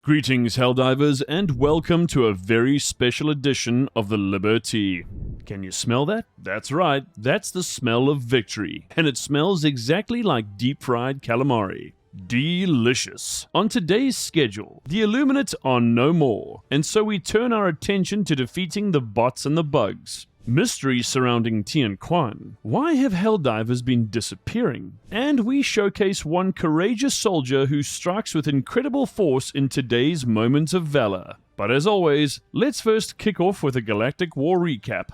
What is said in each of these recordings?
Greetings, Helldivers, and welcome to a very special edition of the Liberty. Can you smell that? That's right, that's the smell of victory, and it smells exactly like deep-fried calamari. Delicious. On today's schedule, the Illuminate are no more, and so we turn our attention to defeating the bots and the bugs. Mysteries surrounding Tien and Kwan. Why have Helldivers been disappearing? And we showcase one courageous soldier who strikes with incredible force in today's Moment of Valor. But as always, let's first kick off with a Galactic War Recap.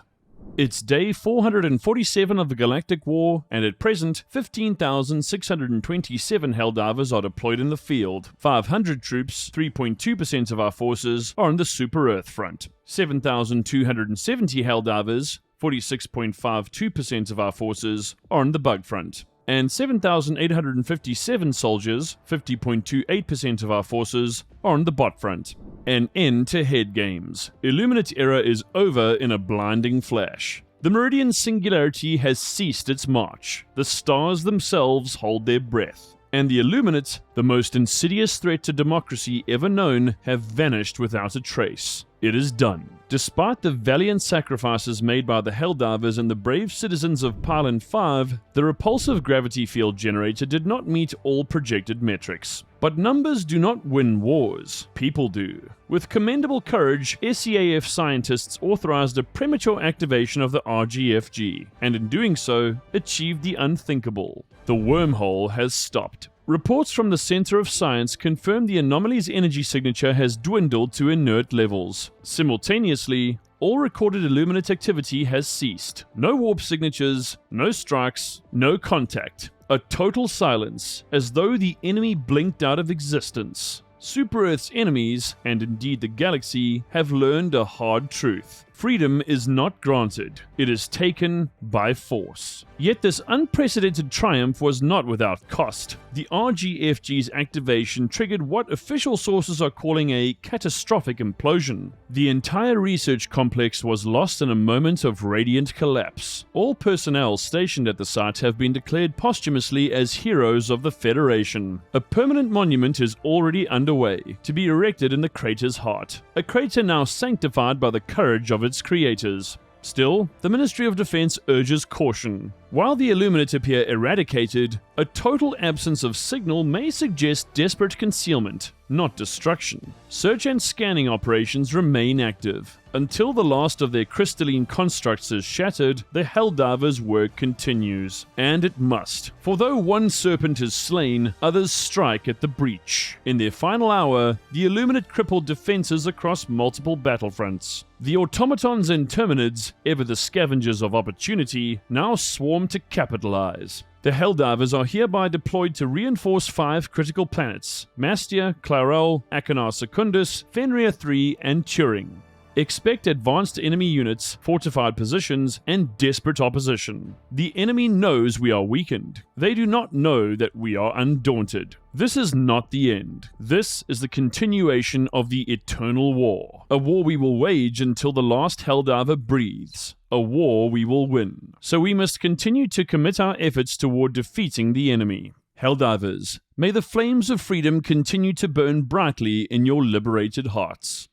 It's day 447 of the Galactic War, and at present, 15,627 Helldivers are deployed in the field. 500 troops, 3.2% of our forces, are on the Super Earth front. 7,270 Helldivers, 46.52% of our forces, are on the Bug front. And 7,857 soldiers, 50.28% of our forces, are on the Bot front. An end to head games. Illuminate Era is over in a blinding flash. The Meridian Singularity has ceased its march. The stars themselves hold their breath. And the Illuminate, the most insidious threat to democracy ever known, have vanished without a trace. It is done. Despite the valiant sacrifices made by the Helldivers and the brave citizens of Pylon 5, the repulsive gravity field generator did not meet all projected metrics. But numbers do not win wars, people do. With commendable courage, SCAF scientists authorized a premature activation of the RGFG, and in doing so, achieved the unthinkable. The wormhole has stopped. Reports from the Center of Science confirm the anomaly's energy signature has dwindled to inert levels. Simultaneously, all recorded Illuminate activity has ceased. No warp signatures, no strikes, no contact. A total silence, as though the enemy blinked out of existence. Super Earth's enemies, and indeed the galaxy, have learned a hard truth. Freedom is not granted, it is taken by force. Yet this unprecedented triumph was not without cost. The RGFG's activation triggered what official sources are calling a catastrophic implosion. The entire research complex was lost in a moment of radiant collapse. All personnel stationed at the site have been declared posthumously as heroes of the Federation. A permanent monument is already underway, to be erected in the crater's heart. A crater now sanctified by the courage of its creators. Still, the Ministry of Defense urges caution. While the Illuminate appear eradicated, a total absence of signal may suggest desperate concealment, not destruction. Search and scanning operations remain active. Until the last of their crystalline constructs is shattered, the Helldivers' work continues. And it must. For though one serpent is slain, others strike at the breach. In their final hour, the Illuminate crippled defenses across multiple battlefronts. The automatons and terminids, ever the scavengers of opportunity, now swarm to capitalize. The Helldivers are hereby deployed to reinforce 5 critical planets: Mastia, Clarel, Achenar Secundus, Fenrir 3, and Turing. Expect advanced enemy units, fortified positions, and desperate opposition. The enemy knows we are weakened. They do not know that we are undaunted. This is not the end. This is the continuation of the eternal war. A war we will wage until the last Helldiver breathes. A war we will win. So we must continue to commit our efforts toward defeating the enemy. Helldivers, may the flames of freedom continue to burn brightly in your liberated hearts.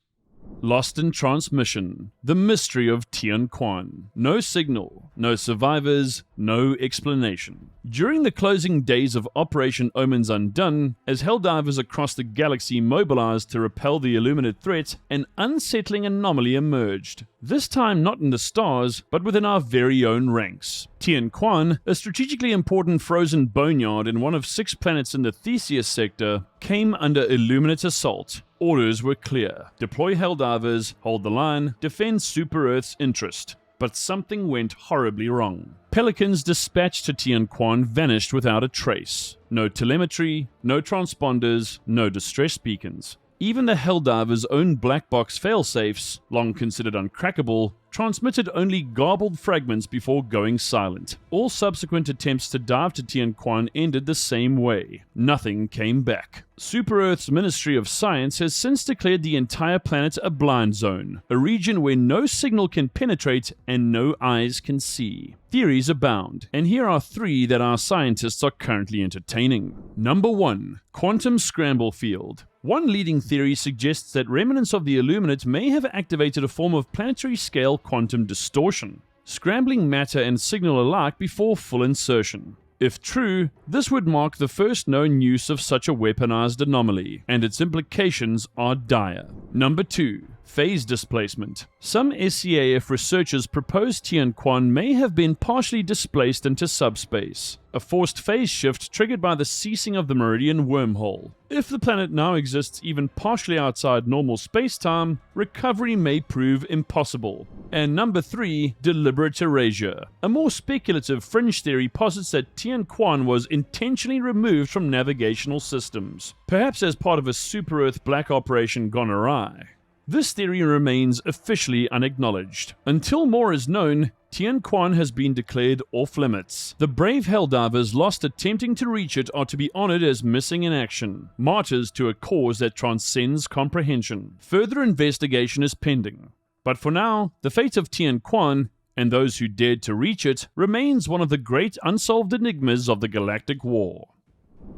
Lost in transmission. The mystery of Tien Kwan. No signal, no survivors, no explanation. During the closing days of Operation Omens Undone, as Helldivers across the galaxy mobilized to repel the Illuminate threat, an unsettling anomaly emerged. This time not in the stars, but within our very own ranks. Tien Kwan, a strategically important frozen boneyard in one of 6 planets in the Theseus sector, came under Illuminate assault. Orders were clear. Deploy Helldivers, hold the line, defend Super Earth's interest. But something went horribly wrong. Pelicans dispatched to Tien Kwan vanished without a trace. No telemetry, no transponders, no distress beacons. Even the Helldivers' own black box failsafes, long considered uncrackable, transmitted only garbled fragments before going silent. All subsequent attempts to dive to Tien Kwan ended the same way. Nothing came back. Super Earth's Ministry of Science has since declared the entire planet a blind zone, a region where no signal can penetrate and no eyes can see. Theories abound, and here are 3 that our scientists are currently entertaining. Number 1. Quantum Scramble Field. One leading theory suggests that remnants of the Illuminate may have activated a form of planetary-scale quantum distortion, scrambling matter and signal alike before full insertion. If true, this would mark the first known use of such a weaponized anomaly, and its implications are dire. Number 2. Phase displacement. Some SCAF researchers propose Tien Kwan may have been partially displaced into subspace, a forced phase shift triggered by the ceasing of the Meridian wormhole. If the planet now exists even partially outside normal space-time, recovery may prove impossible. And number 3, deliberate erasure. A more speculative fringe theory posits that Tien Kwan was intentionally removed from navigational systems, perhaps as part of a super-Earth black operation gone awry. This theory remains officially unacknowledged. Until more is known, Tien Kwan has been declared off-limits. The brave Helldivers lost attempting to reach it are to be honored as missing in action, martyrs to a cause that transcends comprehension. Further investigation is pending. But for now, the fate of Tien Kwan, and those who dared to reach it, remains one of the great unsolved enigmas of the Galactic War.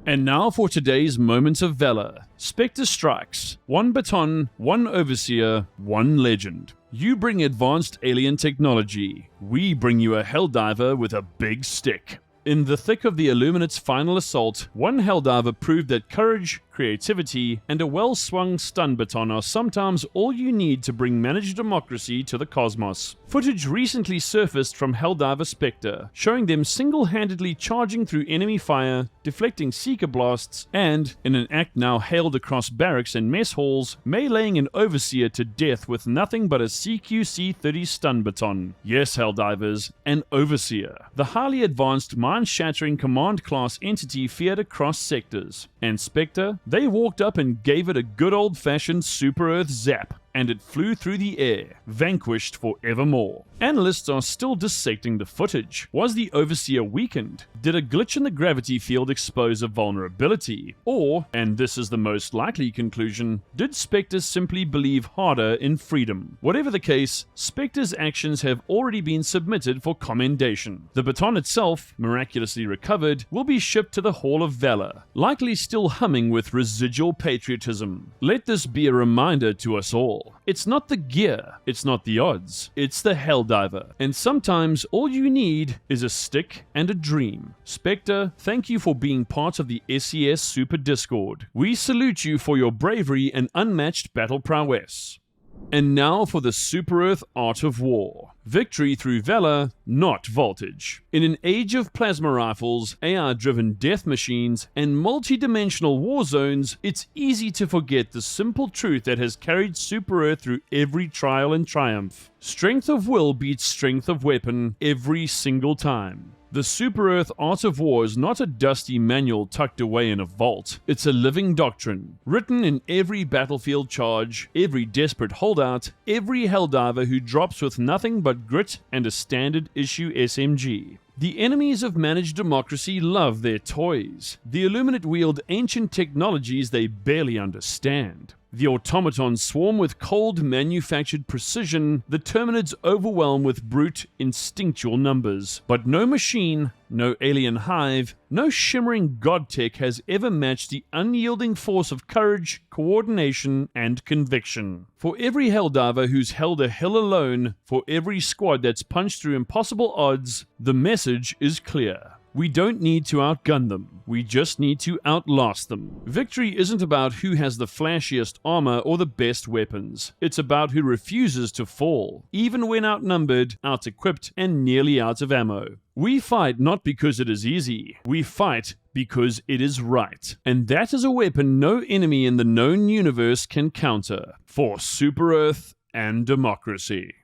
And now for today's Moments of Valor. Spectre strikes. 1 baton, 1 overseer, 1 legend. You bring advanced alien technology. We bring you a Helldiver with a big stick. In the thick of the Illuminate's final assault, one Helldiver proved that courage, creativity, and a well-swung stun baton are sometimes all you need to bring managed democracy to the cosmos. Footage recently surfaced from Helldiver Spectre, showing them single-handedly charging through enemy fire, deflecting Seeker blasts, and, in an act now hailed across barracks and mess halls, meleeing an Overseer to death with nothing but a CQC-30 stun baton. Yes, Helldivers, an Overseer. The highly advanced mind-shattering command-class entity feared across sectors. And Spectre, they walked up and gave it a good old-fashioned super-Earth zap, and it flew through the air, vanquished forevermore. Analysts are still dissecting the footage. Was the Overseer weakened? Did a glitch in the gravity field expose a vulnerability? Or, and this is the most likely conclusion, did Spectre simply believe harder in freedom? Whatever the case, Spectre's actions have already been submitted for commendation. The baton itself, miraculously recovered, will be shipped to the Hall of Valor, likely still humming with residual patriotism. Let this be a reminder to us all. It's not the gear, it's not the odds, it's the Helldiver. And sometimes all you need is a stick and a dream. Spectre, thank you for being part of the SES Super Discord. We salute you for your bravery and unmatched battle prowess. And now for the Super-Earth Art of War. Victory through valor, not voltage. In an age of plasma rifles, AI-driven death machines, and multi-dimensional war zones, it's easy to forget the simple truth that has carried Super-Earth through every trial and triumph. Strength of will beats strength of weapon every single time. The Super-Earth Art of War is not a dusty manual tucked away in a vault. It's a living doctrine, written in every battlefield charge, every desperate holdout, every Helldiver who drops with nothing but grit and a standard issue SMG. The enemies of managed democracy love their toys. The Illuminate wield ancient technologies they barely understand. The automatons swarm with cold, manufactured precision. The Terminids overwhelm with brute, instinctual numbers. But no machine, no alien hive, no shimmering god tech has ever matched the unyielding force of courage, coordination, and conviction. For every Helldiver who's held a hill alone, for every squad that's punched through impossible odds, the message is clear. We don't need to outgun them, we just need to outlast them. Victory isn't about who has the flashiest armor or the best weapons. It's about who refuses to fall, even when outnumbered, out-equipped, and nearly out of ammo. We fight not because it is easy, we fight because it is right. And that is a weapon no enemy in the known universe can counter. For Super-Earth and democracy.